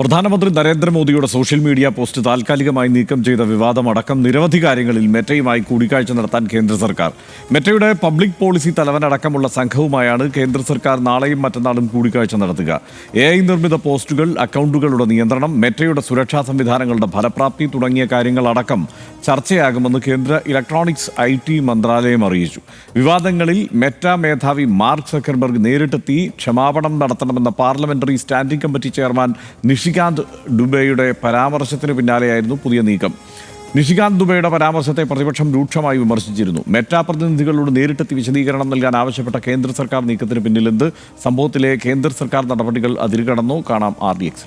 പ്രധാനമന്ത്രി നരേന്ദ്രമോദിയുടെ social media post താൽക്കാലികമായി നീക്കം ചെയ്ത വിവാദമടക്കം നിരവധി കാര്യങ്ങളിൽ മെറ്റയുമായി കൂടിക്കാഴ്ച നടത്താൻ കേന്ദ്ര സർക്കാർ. മെറ്റയുടെ പബ്ലിക് പോളിസി തലവനടക്കമുള്ള സംഘവുമായാണ് കേന്ദ്ര സർക്കാർ നാളെയും മറ്റന്നാളും കൂടിക്കാഴ്ച നടത്തുക. AI നിർമ്മിത പോസ്റ്റുകൾ, അക്കൗണ്ടുകളുടെ നിയന്ത്രണം, മെറ്റയുടെ സുരക്ഷാ സംവിധാനങ്ങളുടെ ഫലപ്രാപ്തി തുടങ്ങിയ കാര്യങ്ങളടക്കം ചർച്ചയാകുമെന്ന് കേന്ദ്ര ഇലക്ട്രോണിക്സ് IT മന്ത്രാലയം അറിയിച്ചു. വിവാദങ്ങളിൽ മെറ്റ മേധാവി മാർക്ക് സക്കർബർഗ് നേരിട്ടെത്തി ക്ഷമാപണം നടത്തണമെന്ന parliamentary standing committee chairman Nishikant ദുബെയുടെ പരാമർശത്തിന് പിന്നാലെയായിരുന്നു പുതിയ നീക്കം. നിഷികാന്ത് ദുബെയുടെ പരാമർശത്തെ പ്രതിപക്ഷം രൂക്ഷമായി വിമർശിച്ചിരുന്നു. മെറ്റ പ്രതിനിധികളോട് നേരിട്ടെത്തി വിശദീകരണം നൽകാൻ ആവശ്യപ്പെട്ട കേന്ദ്ര സർക്കാർ നീക്കത്തിന് പിന്നിലെന്ത്? സംഭവത്തിലെ കേന്ദ്ര സർക്കാർ നടപടികൾ അതിരുകടന്നോ? കാണാം RDX.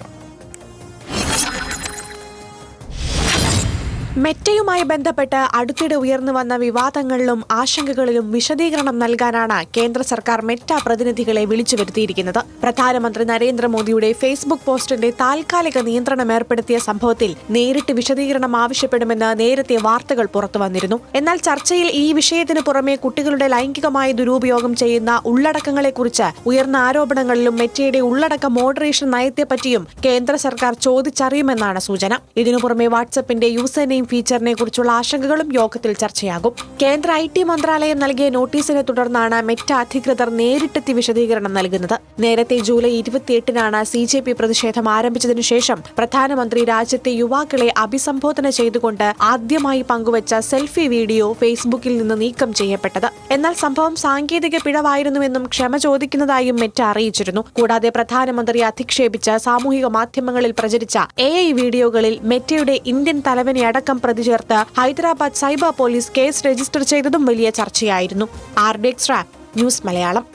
മെറ്റയുമായി ബന്ധപ്പെട്ട് അടുത്തിടെ ഉയർന്നു വന്ന വിവാദങ്ങളിലും ആശങ്കകളിലും വിശദീകരണം നൽകാനാണ് കേന്ദ്ര സർക്കാർ മെറ്റ പ്രതിനിധികളെ വിളിച്ചു വരുത്തിയിരിക്കുന്നത്. പ്രധാനമന്ത്രി നരേന്ദ്രമോദിയുടെ ഫേസ്ബുക്ക് പോസ്റ്റിന്റെ താൽക്കാലിക നിയന്ത്രണം ഏർപ്പെടുത്തിയ സംഭവത്തിൽ നേരിട്ട് വിശദീകരണം ആവശ്യപ്പെടുമെന്ന് നേരത്തെ വാർത്തകൾ പുറത്തുവന്നിരുന്നു. എന്നാൽ ചർച്ചയിൽ ഈ വിഷയത്തിന് പുറമെ കുട്ടികളുടെ ലൈംഗികമായ ദുരുപയോഗം ചെയ്യുന്ന ഉള്ളടക്കങ്ങളെക്കുറിച്ച് ഉയർന്ന ആരോപണങ്ങളിലും മെറ്റയുടെ ഉള്ളടക്ക മോഡറേഷൻ നയത്തെപ്പറ്റിയും കേന്ദ്ര സർക്കാർ ചോദിച്ചറിയുമെന്നാണ് സൂചന. ഇതിനു പുറമെ വാട്സ്ആപ്പിന്റെ യൂസർ നെയിം ഫീച്ചറിനെ കുറിച്ചുള്ള ആശങ്കകളും യോഗത്തിൽ ചർച്ചയാകും. കേന്ദ്ര IT മന്ത്രാലയം നൽകിയ നോട്ടീസിനെ തുടർന്നാണ് മെറ്റ അധികൃതർ നേരിട്ടെത്തി വിശദീകരണം നൽകുന്നത്. നേരത്തെ ജൂലൈ 28-നാണ് CJP പ്രതിഷേധം ആരംഭിച്ചതിനു ശേഷം പ്രധാനമന്ത്രി രാജ്യത്തെ യുവാക്കളെ അഭിസംബോധന ചെയ്തുകൊണ്ട് ആദ്യമായി പങ്കുവച്ച സെൽഫി വീഡിയോ ഫേസ്ബുക്കിൽ നിന്ന് നീക്കം ചെയ്യപ്പെട്ടത്. എന്നാൽ സംഭവം സാങ്കേതിക പിഴവായിരുന്നുവെന്നും ക്ഷമ ചോദിക്കുന്നതായും മെറ്റ അറിയിച്ചിരുന്നു. കൂടാതെ പ്രധാനമന്ത്രി അധിക്ഷേപിച്ച് സാമൂഹിക മാധ്യമങ്ങളിൽ പ്രചരിച്ച AI വീഡിയോകളിൽ മെറ്റയുടെ ഇന്ത്യൻ തലവനെ അടക്കം പ്രതി ചേർത്ത് Hyderabad cyber police case register ചെയ്തതും വലിയ ചർച്ചയായിരുന്നു. RDX news Malayalam.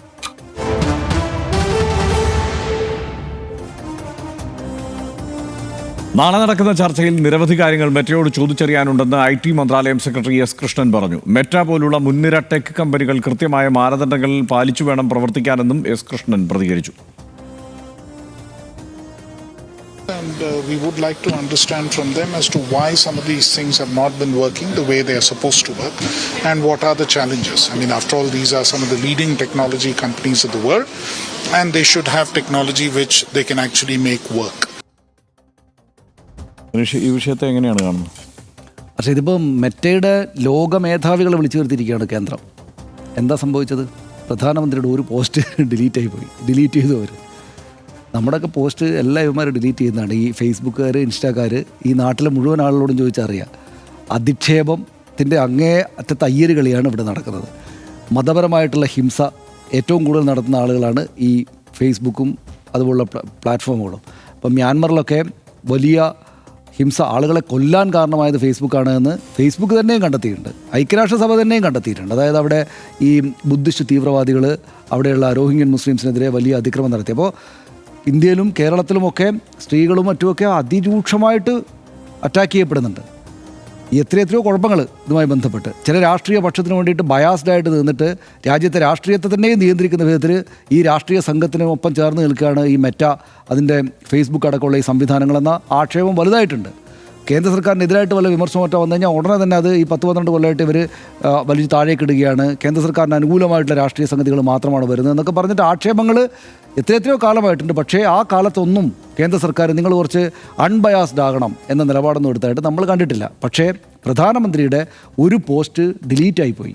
നാളെ നടക്കുന്ന ചർച്ചയിൽ നിരവധി കാര്യങ്ങൾ മെറ്റയോട് ചോദിച്ചറിയാനുണ്ടെന്ന് IT മന്ത്രാലയം സെക്രട്ടറി S. കൃഷ്ണൻ പറഞ്ഞു. മെറ്റ പോലുള്ള മുൻനിര ടെക് കമ്പനികൾ കൃത്യമായ മാനദണ്ഡങ്ങൾ പാലിച്ചു വേണം പ്രവർത്തിക്കാനെന്നും S. കൃഷ്ണൻ പ്രതികരിച്ചു. And we would like to understand from them as to why some of these things have not been working the way they are supposed to work and what are the challenges. I mean, after all, these are some of the leading technology companies of the world and they should have technology which they can actually make work. ഈ വിഷയത്തെ എങ്ങനെയാണ് കാണുന്നത്? പക്ഷേ ഇതിപ്പോൾ മെറ്റയുടെ ലോക മേധാവികളെ വിളിച്ചു വരുത്തിയിരിക്കുകയാണ് കേന്ദ്രം. എന്താ സംഭവിച്ചത്? പ്രധാനമന്ത്രിയുടെ ഒരു പോസ്റ്റ് ഡിലീറ്റ് ചെയ്തു അവർ. നമ്മുടെയൊക്കെ പോസ്റ്റ് എല്ലാ ഇവന്മാരും ഡിലീറ്റ് ചെയ്യുന്നതാണ്. ഈ ഫേസ്ബുക്കുകാർ, ഇൻസ്റ്റാക്കാർ, ഈ നാട്ടിലെ മുഴുവൻ ആളുകളോടും ചോദിച്ചറിയാം. അധിക്ഷേപത്തിൻ്റെ അങ്ങേ അറ്റ തയ്യൽ കളിയാണ് ഇവിടെ നടക്കുന്നത്. മതപരമായിട്ടുള്ള ഹിംസ ഏറ്റവും കൂടുതൽ നടത്തുന്ന ആളുകളാണ് ഈ ഫേസ്ബുക്കും അതുപോലുള്ള പ്ലാറ്റ്ഫോമുകളും. ഇപ്പം മ്യാൻമറിലൊക്കെ വലിയ ഹിംസ, ആളുകളെ കൊല്ലാൻ കാരണമായത് ഫേസ്ബുക്കാണ് എന്ന് ഫേസ്ബുക്ക് തന്നെയും കണ്ടെത്തിയിട്ടുണ്ട്. ഐക്യരാഷ്ട്രസഭ തന്നെയും കണ്ടെത്തിയിട്ടുണ്ട്. അതായത് അവിടെ ഈ ബുദ്ധിസ്റ്റ് തീവ്രവാദികൾ അവിടെയുള്ള റോഹിംഗ്യൻ മുസ്ലിംസിനെതിരെ വലിയ അതിക്രമം നടത്തി. അപ്പോൾ ഇന്ത്യയിലും കേരളത്തിലുമൊക്കെ സ്ത്രീകളും മറ്റുമൊക്കെ അതിരൂക്ഷമായിട്ട് അറ്റാക്ക് ചെയ്യപ്പെടുന്നുണ്ട്. എത്രയോ കുഴപ്പങ്ങൾ ഇതുമായി ബന്ധപ്പെട്ട് ചില രാഷ്ട്രീയ പക്ഷത്തിന് വേണ്ടിയിട്ട് ബയാസ്ഡായിട്ട് നിന്നിട്ട് രാജ്യത്തെ രാഷ്ട്രീയത്തെ തന്നെയും നിയന്ത്രിക്കുന്ന വിധത്തിൽ ഈ രാഷ്ട്രീയ സംഘത്തിനൊപ്പം ചേർന്ന് നിൽക്കുകയാണ് ഈ മെറ്റ, അതിൻ്റെ ഫേസ്ബുക്ക് അടക്കമുള്ള ഈ സംവിധാനങ്ങളെന്ന ആക്ഷേപം വലുതായിട്ടുണ്ട്. കേന്ദ്ര സർക്കാരിനെതിരായിട്ട് വല്ല വിമർശനമൊക്കെ വന്നു കഴിഞ്ഞാൽ ഉടനെ തന്നെ അത് ഈ 10-12 കൊല്ലമായിട്ട് ഇവർ വലിയ താഴേക്കിടുകയാണ്. കേന്ദ്ര സർക്കാരിന് അനുകൂലമായിട്ടുള്ള രാഷ്ട്രീയ സംഗതികൾ മാത്രമാണ് വരുന്നത് എന്നൊക്കെ പറഞ്ഞിട്ട് ആക്ഷേപങ്ങൾ എത്രയോ കാലമായിട്ടുണ്ട്. പക്ഷേ ആ കാലത്തൊന്നും കേന്ദ്ര സർക്കാർ നിങ്ങൾ കുറച്ച് അൺബയാസ്ഡ് ആകണം എന്ന നിലപാടൊന്നും എടുത്തായിട്ട് നമ്മൾ കണ്ടിട്ടില്ല. പക്ഷേ പ്രധാനമന്ത്രിയുടെ ഒരു പോസ്റ്റ് ഡിലീറ്റായിപ്പോയി.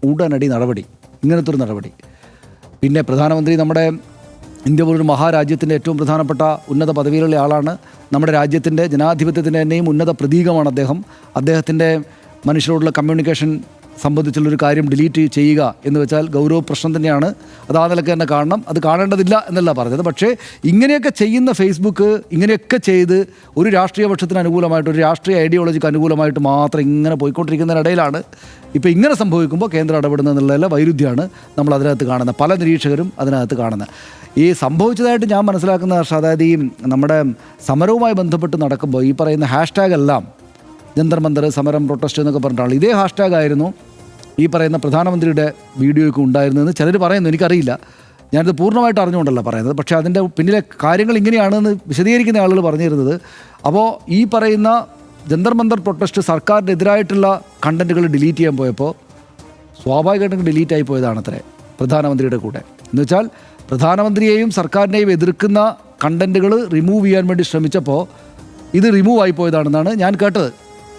ഉടനടി നടപടി, ഇങ്ങനത്തെ ഒരു നടപടി. പിന്നെ പ്രധാനമന്ത്രി നമ്മുടെ ഇന്ത്യ പോലൊരു മഹാരാജ്യത്തിൻ്റെ ഏറ്റവും പ്രധാനപ്പെട്ട ഉന്നത പദവിയിലുള്ള ആളാണ്. നമ്മുടെ രാജ്യത്തിൻ്റെ ജനാധിപത്യത്തിൻ്റെ തന്നെയും ഉന്നത പ്രതീകമാണ് അദ്ദേഹം. അദ്ദേഹത്തിൻ്റെ മനുഷ്യരോടുള്ള കമ്മ്യൂണിക്കേഷൻ സംബന്ധിച്ചുള്ളൊരു കാര്യം ഡിലീറ്റ് ചെയ്യുക എന്ന് വെച്ചാൽ ഗൗരവ പ്രശ്നം തന്നെയാണ്. അത് ആ നിലയ്ക്ക് തന്നെ കാണണം. അത് കാണേണ്ടതില്ല എന്നല്ല പറഞ്ഞത്. പക്ഷേ ഇങ്ങനെയൊക്കെ ചെയ്യുന്ന ഫേസ്ബുക്ക് ഇങ്ങനെയൊക്കെ ചെയ്ത് ഒരു രാഷ്ട്രീയ പക്ഷത്തിന് അനുകൂലമായിട്ട്, ഒരു രാഷ്ട്രീയ ഐഡിയോളജിക്ക് അനുകൂലമായിട്ട് മാത്രം ഇങ്ങനെ പോയിക്കൊണ്ടിരിക്കുന്നതിനിടയിലാണ് ഇപ്പോൾ ഇങ്ങനെ സംഭവിക്കുമ്പോൾ കേന്ദ്രം ഇടപെടുന്നതെന്നുള്ള വൈരുദ്ധ്യമാണ് നമ്മൾ അതിനകത്ത് കാണുന്നത്. പല നിരീക്ഷകരും അതിനകത്ത് കാണുന്നത്. ഈ സംഭവിച്ചതായിട്ട് ഞാൻ മനസ്സിലാക്കുന്ന അതായത് ഈ നമ്മുടെ സമരവുമായി ബന്ധപ്പെട്ട് നടക്കുമ്പോൾ ഈ പറയുന്ന ഹാഷ്ടാഗ് എല്ലാം ജന്തർ മന്ദർ, സമരം, പ്രൊട്ടസ്റ്റ് എന്നൊക്കെ പറഞ്ഞിട്ടാണ്. ഇതേ ഹാഷ്ടാഗ് ആയിരുന്നു ഈ പറയുന്ന പ്രധാനമന്ത്രിയുടെ വീഡിയോയ്ക്ക് ഉണ്ടായിരുന്നതെന്ന് ചിലർ പറയുന്നു. എനിക്കറിയില്ല, ഞാനിത് പൂർണ്ണമായിട്ട് അറിഞ്ഞുകൊണ്ടല്ല പറയുന്നത്. പക്ഷേ അതിൻ്റെ പിന്നിലെ കാര്യങ്ങൾ ഇങ്ങനെയാണെന്ന് വിശദീകരിക്കുന്ന ആളുകൾ പറഞ്ഞിരുന്നത്. അപ്പോൾ ഈ പറയുന്ന ജന്തർ മന്ദർ പ്രൊട്ടസ്റ്റ് സർക്കാരിനെതിരായിട്ടുള്ള കണ്ടൻറ്റുകൾ ഡിലീറ്റ് ചെയ്യാൻ പോയപ്പോൾ സ്വാഭാവികമായിട്ടും ഡിലീറ്റായി പോയതാണത്രേ പ്രധാനമന്ത്രിയുടെ കൂടെ. എന്നുവെച്ചാൽ പ്രധാനമന്ത്രിയെയും സർക്കാരിനെയും എതിർക്കുന്ന കണ്ടൻറ്റുകൾ റിമൂവ് ചെയ്യാൻ വേണ്ടി ശ്രമിച്ചപ്പോൾ ഇത് റിമൂവ് ആയി പോയതാണെന്നാണ് ഞാൻ കേട്ടത്.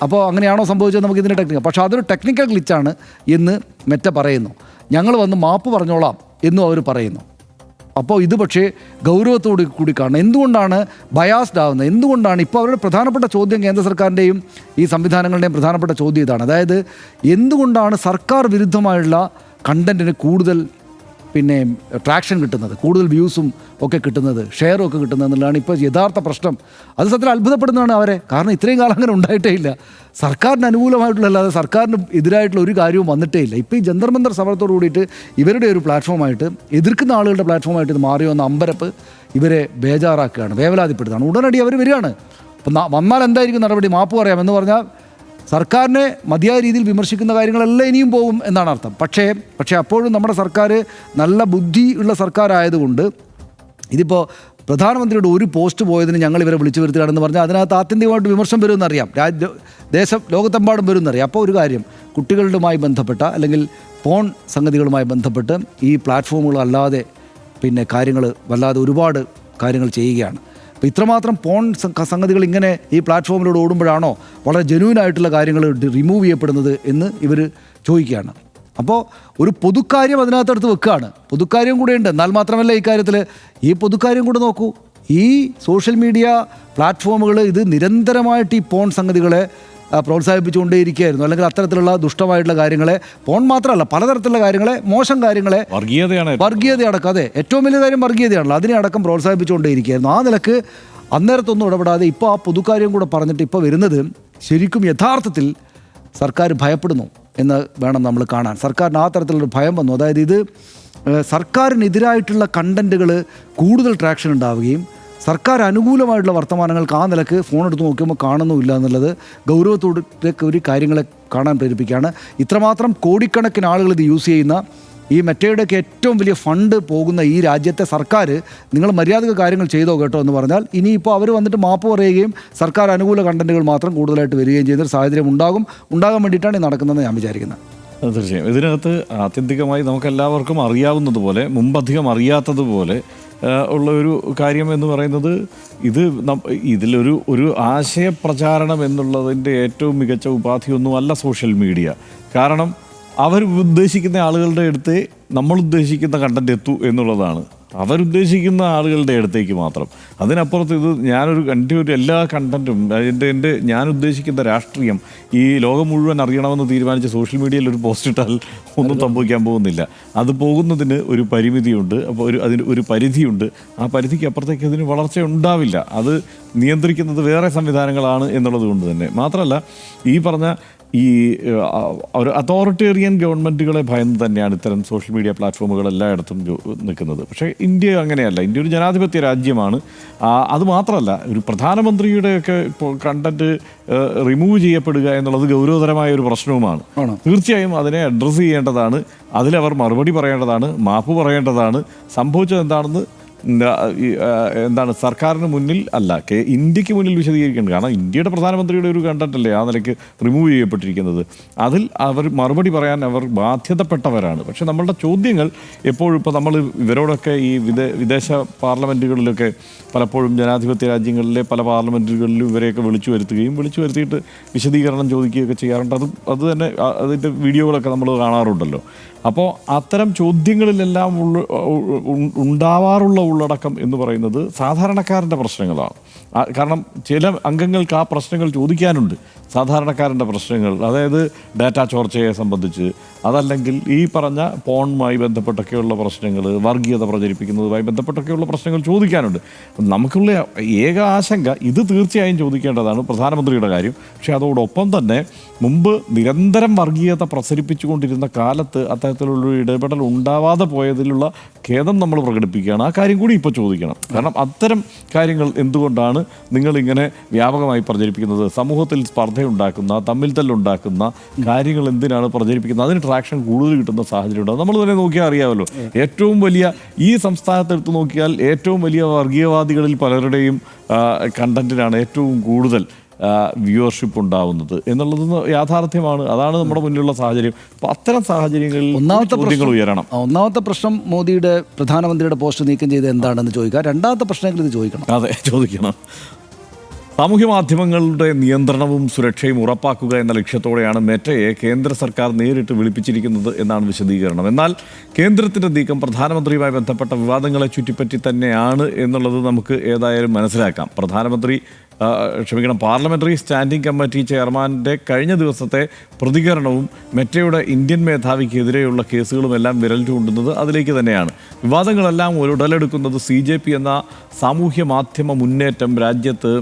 അപ്പോൾ അങ്ങനെയാണോ സംഭവിച്ചത് നമുക്ക് ഇതിൻ്റെ ടെക്നിക്കൽ, പക്ഷേ അതൊരു ടെക്നിക്കൽ ഗ്ലിച്ചാണ് എന്ന് മെറ്റ പറയുന്നു. ഞങ്ങൾ വന്ന് മാപ്പ് പറഞ്ഞോളാം എന്നും അവർ പറയുന്നു. അപ്പോൾ ഇത് പക്ഷേ ഗൗരവത്തോടു കൂടി കാണണം. എന്തുകൊണ്ടാണ് ബയാസ്ഡ് ആവുന്നത്? എന്തുകൊണ്ടാണ് ഇപ്പോൾ അവരുടെ പ്രധാനപ്പെട്ട ചോദ്യം, കേന്ദ്ര സർക്കാരിൻ്റെയും ഈ സംവിധാനങ്ങളുടെയും പ്രധാനപ്പെട്ട ചോദ്യം ഇതാണ്. അതായത് എന്തുകൊണ്ടാണ് സർക്കാർ വിരുദ്ധമായുള്ള കണ്ടൻറ്റിന് കൂടുതൽ ട്രാക്ഷൻ കിട്ടുന്നത്, കൂടുതൽ വ്യൂസും ഒക്കെ കിട്ടുന്നത്, ഷെയറും ഒക്കെ കിട്ടുന്നത് എന്നുള്ളതാണ് ഇപ്പോൾ യഥാർത്ഥ പ്രശ്നം. അത് സത്യത്തിൽ അത്ഭുതപ്പെടുന്നതാണ് അവരെ. കാരണം ഇത്രയും കാലം അങ്ങനെ ഉണ്ടായിട്ടേ ഇല്ല. സർക്കാരിന് അനുകൂലമായിട്ടുള്ള അല്ലാതെ സർക്കാരിന് എതിരായിട്ടുള്ള ഒരു കാര്യവും വന്നിട്ടേ ഇല്ല. ഇപ്പോൾ ഈ ജന്തർ മന്തർ സമരത്തോട് കൂടിയിട്ട് ഇവരുടെ ഒരു പ്ലാറ്റ്ഫോമായിട്ട്, എതിർക്കുന്ന ആളുകളുടെ പ്ലാറ്റ്ഫോമായിട്ട് ഇത് മാറി വന്ന അമ്പരപ്പ് ഇവരെ ബേജാറാക്കുകയാണ്, വേവലാതിപ്പെടുന്നതാണ്. ഉടനടി അവർ വരികയാണ്. അപ്പം വന്നാൽ എന്തായിരിക്കും നടപടി? മാപ്പ് പറയാമെന്ന് പറഞ്ഞാൽ സർക്കാരിനെ മതിയായ രീതിയിൽ വിമർശിക്കുന്ന കാര്യങ്ങളെല്ലാം ഇനിയും പോകും എന്നാണ് അർത്ഥം. പക്ഷേ അപ്പോഴും നമ്മുടെ സർക്കാർ നല്ല ബുദ്ധിയുള്ള സർക്കാരായതുകൊണ്ട് ഇതിപ്പോൾ പ്രധാനമന്ത്രിയുടെ ഒരു പോസ്റ്റ് പോയതിന് ഞങ്ങൾ ഇവരെ വിളിച്ചു വരുത്തുകയാണെന്ന് പറഞ്ഞാൽ അതിനകത്ത് ആത്യന്തികമായിട്ട് വിമർശനം വരുമെന്നറിയാം, ലോകത്തെമ്പാടും വരുമെന്നറിയാം. അപ്പോൾ ഒരു കാര്യം, കുട്ടികളുമായി ബന്ധപ്പെട്ട അല്ലെങ്കിൽ പോൺ സംഗതികളുമായി ബന്ധപ്പെട്ട് ഈ പ്ലാറ്റ്ഫോമുകൾ അല്ലാതെ കാര്യങ്ങൾ വല്ലാതെ ഒരുപാട് കാര്യങ്ങൾ ചെയ്യുകയാണ്. അപ്പോൾ ഇത്രമാത്രം പോൺ സംഗതികൾ ഇങ്ങനെ ഈ പ്ലാറ്റ്ഫോമിലൂടെ ഓടുമ്പോഴാണോ വളരെ ജെന്യൂനായിട്ടുള്ള കാര്യങ്ങൾ റിമൂവ് ചെയ്യപ്പെടുന്നത് എന്ന് ഇവർ ചോദിക്കുകയാണ്. അപ്പോൾ ഒരു പൊതുക്കാര്യം അതിനകത്തെടുത്ത് വെക്കുകയാണ്. പൊതുക്കാര്യം കൂടെ ഉണ്ട്. എന്നാൽ മാത്രമല്ല ഈ കാര്യത്തിൽ ഈ പൊതുക്കാര്യം കൂടെ നോക്കൂ. ഈ സോഷ്യൽ മീഡിയ പ്ലാറ്റ്ഫോമുകൾ ഇത് നിരന്തരമായിട്ട് ഈ പോൺ സംഗതികളെ പ്രോത്സാഹിപ്പിച്ചുകൊണ്ടേയിരിക്കുകയായിരുന്നു. അല്ലെങ്കിൽ അത്തരത്തിലുള്ള ദുഷ്ടമായിട്ടുള്ള കാര്യങ്ങളെ, പോൺ മാത്രമല്ല പലതരത്തിലുള്ള കാര്യങ്ങളെ, മോശം കാര്യങ്ങളെ, വർഗീയതയടക്കം, അതെ ഏറ്റവും വലിയ കാര്യം വർഗീയതയാണല്ലോ, അതിനെ അടക്കം പ്രോത്സാഹിപ്പിച്ചുകൊണ്ടേയിരിക്കുകയായിരുന്നു. ആ നിലക്ക് അന്നേരത്തൊന്നും ഇടപെടാതെ ഇപ്പോൾ ആ പൊതുക്കാര്യം കൂടെ പറഞ്ഞിട്ട് ഇപ്പോൾ വരുന്നത് ശരിക്കും യഥാർത്ഥത്തിൽ സർക്കാർ ഭയപ്പെടുന്നു എന്ന് വേണം നമ്മൾ കാണാൻ. സർക്കാരിന് ആ തരത്തിലുള്ളൊരു ഭയം വന്നു. അതായത് ഇത് സർക്കാരിനെതിരായിട്ടുള്ള കണ്ടൻറ്റുകൾ കൂടുതൽ ട്രാക്ഷൻ ഉണ്ടാവുകയും സർക്കാർ അനുകൂലമായിട്ടുള്ള വർത്തമാനങ്ങൾക്ക് ആ നിലക്ക് ഫോൺ എടുത്ത് നോക്കുമ്പോൾ കാണുന്നുമില്ല എന്നുള്ളത് ഗൗരവത്തോടെ ഒരു കാര്യങ്ങളെ കാണാൻ പ്രേരിപ്പിക്കുകയാണ്. ഇത്രമാത്രം കോടിക്കണക്കിന് ആളുകൾ ഇത് യൂസ് ചെയ്യുന്ന ഈ മെറ്റയുടെയൊക്കെ ഏറ്റവും വലിയ ഫണ്ട് പോകുന്ന ഈ രാജ്യത്തെ സർക്കാർ നിങ്ങൾ മര്യാദക കാര്യങ്ങൾ ചെയ്തോ കേട്ടോ എന്ന് പറഞ്ഞാൽ ഇനിയിപ്പോൾ അവർ വന്നിട്ട് മാപ്പ് പറയുകയും സർക്കാർ അനുകൂല കണ്ടൻറ്റുകൾ മാത്രം കൂടുതലായിട്ട് വരികയും ചെയ്യുന്നൊരു സാഹചര്യം ഉണ്ടാകാൻ വേണ്ടിയിട്ടാണ് ഈ നടക്കുന്നതെന്ന് ഞാൻ വിചാരിക്കുന്നത്. തീർച്ചയായും ഇതിനകത്ത് ആത്യന്തികമായി നമുക്കെല്ലാവർക്കും അറിയാവുന്നതുപോലെ, മുമ്പധികം അറിയാത്തതുപോലെ ഉള്ള ഒരു കാര്യം എന്ന് പറയുന്നത് ഇതിലൊരു ആശയപ്രചാരണം എന്നുള്ളതിൻ്റെ ഏറ്റവും മികച്ച ഉപാധിയൊന്നുമല്ല സോഷ്യൽ മീഡിയ. കാരണം അവർ ഉദ്ദേശിക്കുന്ന ആളുകളുടെ അടുത്തേ നമ്മൾ ഉദ്ദേശിക്കുന്ന കണ്ടന്റ് എത്തൂ എന്നുള്ളതാണ്. അവരുദ്ദേശിക്കുന്ന ആളുകളുടെ അടുത്തേക്ക് മാത്രം. അതിനപ്പുറത്ത് എൻ്റെ ഒരു എല്ലാ കണ്ടന്റും ഞാൻ ഉദ്ദേശിക്കുന്ന രാഷ്ട്രീയം ഈ ലോകം മുഴുവൻ അറിയണമെന്ന് തീരുമാനിച്ച സോഷ്യൽ മീഡിയയിൽ ഒരു പോസ്റ്റ് ഇട്ടാൽ ഒന്നും സംഭവിക്കാൻ പോകുന്നില്ല. അത് പോകുന്നതിന് ഒരു പരിമിതിയുണ്ട്. അപ്പോൾ അതിന് ഒരു പരിധിയുണ്ട്. ആ പരിധിക്ക് അപ്പുറത്തേക്ക് അതിന് വളർച്ച ഉണ്ടാവില്ല. അത് നിയന്ത്രിക്കുന്നത് വേറെ സംവിധാനങ്ങളാണ് എന്നുള്ളത് കൊണ്ട് തന്നെ. മാത്രമല്ല ഈ പറഞ്ഞ ഒരു അതോറിറ്റേറിയൻ ഗവൺമെൻറ്റുകളെ ഭയന്ന് തന്നെയാണ് ഇത്തരം സോഷ്യൽ മീഡിയ പ്ലാറ്റ്ഫോമുകൾ എല്ലായിടത്തും നിൽക്കുന്നത്. പക്ഷേ ഇന്ത്യ അങ്ങനെയല്ല. ഇന്ത്യ ഒരു ജനാധിപത്യ രാജ്യമാണ്. അതുമാത്രമല്ല, ഒരു പ്രധാനമന്ത്രിയുടെയൊക്കെ ഇപ്പോൾ കണ്ടന്റ് റിമൂവ് ചെയ്യപ്പെടുക എന്നുള്ളത് ഗൗരവതരമായ ഒരു പ്രശ്നവുമാണ്. തീർച്ചയായും അതിനെ അഡ്രസ്സ് ചെയ്യേണ്ടതാണ്. അതിലവർ മറുപടി പറയേണ്ടതാണ്, മാപ്പ് പറയേണ്ടതാണ്. സംഭവിച്ചത് എന്താണെന്ന് സർക്കാരിന് മുന്നിൽ അല്ല, ഇന്ത്യക്ക് മുന്നിൽ വിശദീകരിക്കേണ്ടത്. കാരണം ഇന്ത്യയുടെ പ്രധാനമന്ത്രിയുടെ ഒരു കണ്ടന്റ് ആ നിലയ്ക്ക് റിമൂവ് ചെയ്യപ്പെട്ടിരിക്കുന്നത്. അതിൽ അവർ മറുപടി പറയാൻ അവർ ബാധ്യതപ്പെട്ടവരാണ്. പക്ഷെ നമ്മളുടെ ചോദ്യങ്ങൾ എപ്പോഴും ഇപ്പോൾ നമ്മൾ ഇവരോടൊക്കെ ഈ വിദേശ പാർലമെൻറ്റുകളിലൊക്കെ പലപ്പോഴും ജനാധിപത്യ രാജ്യങ്ങളിലെ പല പാർലമെൻറ്റുകളിലും ഇവരെയൊക്കെ വിളിച്ചു വരുത്തിയിട്ട് വിശദീകരണം ചോദിക്കുകയൊക്കെ ചെയ്യാറുണ്ട്. അത് തന്നെ അതിൻ്റെ വീഡിയോകളൊക്കെ നമ്മൾ കാണാറുണ്ടല്ലോ. അപ്പോൾ അത്തരം ചോദ്യങ്ങളിലെല്ലാം ഉണ്ടാവാറുള്ള ഉള്ളടക്കം എന്ന് പറയുന്നത് സാധാരണക്കാരൻ്റെ പ്രശ്നങ്ങളാണ്. കാരണം ചില അംഗങ്ങൾക്ക് ആ പ്രശ്നങ്ങൾ ചോദിക്കാനുണ്ട്, സാധാരണക്കാരൻ്റെ പ്രശ്നങ്ങൾ. അതായത് ഡാറ്റ ചോർച്ചയെ സംബന്ധിച്ച്, അതല്ലെങ്കിൽ ഈ പറഞ്ഞ പോണുമായി ബന്ധപ്പെട്ടൊക്കെയുള്ള പ്രശ്നങ്ങൾ, വർഗീയത പ്രചരിപ്പിക്കുന്നതുമായി ബന്ധപ്പെട്ടൊക്കെയുള്ള പ്രശ്നങ്ങൾ ചോദിക്കാനുണ്ട്. നമുക്കുള്ള ഏക ആശങ്ക ഇത് തീർച്ചയായും ചോദിക്കേണ്ടതാണ്, പ്രധാനമന്ത്രിയുടെ കാര്യം. പക്ഷേ അതോടൊപ്പം തന്നെ മുമ്പ് നിരന്തരം വർഗീയത പ്രസരിപ്പിച്ചുകൊണ്ടിരുന്ന കാലത്ത് അത്തരത്തിലുള്ളൊരു ഇടപെടൽ ഉണ്ടാവാതെ പോയതിലുള്ള ഖേദം നമ്മൾ പ്രകടിപ്പിക്കുകയാണ്. ആ കാര്യം കൂടി ഇപ്പോൾ ചോദിക്കണം. കാരണം അത്തരം കാര്യങ്ങൾ എന്തുകൊണ്ടാണ് നിങ്ങളിങ്ങനെ വ്യാപകമായി പ്രചരിപ്പിക്കുന്നത്? സമൂഹത്തിൽ സ്പർദ്ധയുണ്ടാക്കുന്ന, തമ്മിൽ തല്ലുണ്ടാക്കുന്ന കാര്യങ്ങൾ എന്തിനാണ് പ്രചരിപ്പിക്കുന്നത്? അതിന് ട്രാക്ഷൻ കൂടുതൽ കിട്ടുന്ന സാഹചര്യമുണ്ട്. നമ്മൾ തന്നെ നോക്കിയാൽ അറിയാമല്ലോ. ഏറ്റവും വലിയ ഈ സംസ്ഥാനത്തെടുത്ത് നോക്കിയാൽ ഏറ്റവും വലിയ വർഗീയവാദികളിൽ പലരുടെയും കണ്ടന്റിനാണ് ഏറ്റവും കൂടുതൽ വ്യൂവർഷിപ്പ് ഉണ്ടാവുന്നത് എന്നുള്ളത് യാഥാർത്ഥ്യമാണ്. അതാണ് നമ്മുടെ മുന്നിലുള്ള സാഹചര്യം. അപ്പോൾ അത്തരം സാഹചര്യങ്ങളിൽ ചോദ്യങ്ങൾ ഉയരണം. ഒന്നാമത്തെ പ്രശ്നം മോദിയുടെ പ്രധാനമന്ത്രിയുടെ പോസ്റ്റ് നീക്കം ചെയ്ത് എന്താണെന്ന് ചോദിക്കുക. രണ്ടാമത്തെ പ്രശ്നങ്ങൾ ഇത് ചോദിക്കണം. അതെ, ചോദിക്കണം. സാമൂഹ്യ മാധ്യമങ്ങളുടെ നിയന്ത്രണവും സുരക്ഷയും ഉറപ്പാക്കുക എന്ന ലക്ഷ്യത്തോടെയാണ് മെറ്റയെ കേന്ദ്ര സർക്കാർ നേരിട്ട് വിളിപ്പിച്ചിരിക്കുന്നത് എന്നാണ് വിശദീകരണം. എന്നാൽ കേന്ദ്രത്തിൻ്റെ നീക്കം പ്രധാനമന്ത്രിയുമായി ബന്ധപ്പെട്ട വിവാദങ്ങളെ ചുറ്റിപ്പറ്റി തന്നെയാണ് എന്നുള്ളത് നമുക്ക് ഏതായാലും മനസ്സിലാക്കാം. പാർലമെന്ററി സ്റ്റാൻഡിംഗ് കമ്മിറ്റി ചെയർമാൻ്റെ കഴിഞ്ഞ ദിവസത്തെ പ്രതികരണവും മെറ്റയുടെ ഇന്ത്യൻ മേധാവിക്കെതിരെയുള്ള കേസുകളുമെല്ലാം വിരൽ ചൂണ്ടുന്നത് അതിലേക്ക് തന്നെയാണ്. വിവാദങ്ങളെല്ലാം ഉടലെടുക്കുന്നത് CJP എന്ന സാമൂഹ്യ മാധ്യമ മുന്നേറ്റം രാജ്യത്ത്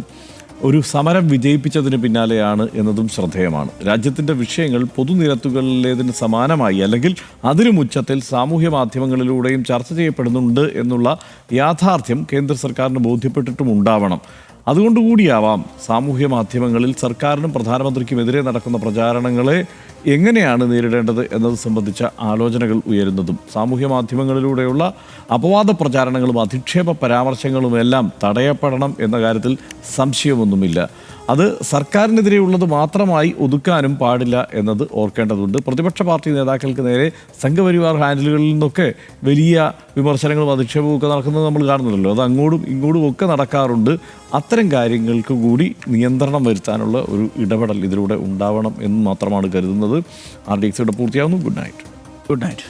ഒരു സമരം വിജയിപ്പിച്ചതിന് പിന്നാലെയാണ് എന്നതും ശ്രദ്ധേയമാണ്. രാജ്യത്തിൻ്റെ വിഷയങ്ങൾ പൊതുനിരത്തുകളിലേതിന് സമാനമായി അല്ലെങ്കിൽ അതിനും ഉച്ചത്തിൽ സാമൂഹ്യ മാധ്യമങ്ങളിലൂടെയും ചർച്ച ചെയ്യപ്പെടുന്നുണ്ട് എന്നുള്ള യാഥാർത്ഥ്യം കേന്ദ്ര സർക്കാരിന് ബോധ്യപ്പെട്ടിട്ടും ഉണ്ടാവണം. അതുകൊണ്ടുകൂടിയാവാം സാമൂഹ്യ മാധ്യമങ്ങളിൽ സർക്കാരിനും പ്രധാനമന്ത്രിക്കുമെതിരെ നടക്കുന്ന പ്രചാരണങ്ങളെ എങ്ങനെയാണ് നേരിടേണ്ടത് എന്നത് സംബന്ധിച്ച ആലോചനകൾ ഉയരുന്നതും. സാമൂഹ്യ മാധ്യമങ്ങളിലൂടെയുള്ള അപവാദ പ്രചാരണങ്ങളും അധിക്ഷേപ പരാമർശങ്ങളുമെല്ലാം തടയപ്പെടണം എന്ന കാര്യത്തിൽ സംശയമൊന്നുമില്ല. അത് സർക്കാരിനെതിരെയുള്ളത് മാത്രമായി ഒതുക്കാനും പാടില്ല എന്നത് ഓർക്കേണ്ടതുണ്ട്. പ്രതിപക്ഷ പാർട്ടി നേതാക്കൾക്ക് നേരെ സംഘപരിവാർ ഹാൻഡിലുകളിൽ നിന്നൊക്കെ വലിയ വിമർശനങ്ങളും അധിക്ഷേപവും ഒക്കെ നടക്കുന്നത് നമ്മൾ കാണുന്നുണ്ടല്ലോ. അത് അങ്ങോട്ടും ഇങ്ങോട്ടും ഒക്കെ നടക്കാറുണ്ട്. അത്തരം കാര്യങ്ങൾക്ക് കൂടി നിയന്ത്രണം വരുത്താനുള്ള ഒരു ഇടപെടൽ ഇതിലൂടെ ഉണ്ടാവണം എന്ന് മാത്രമാണ് കരുതുന്നത്. RDXയുടെ പൂർത്തിയാവുന്നു. Good night.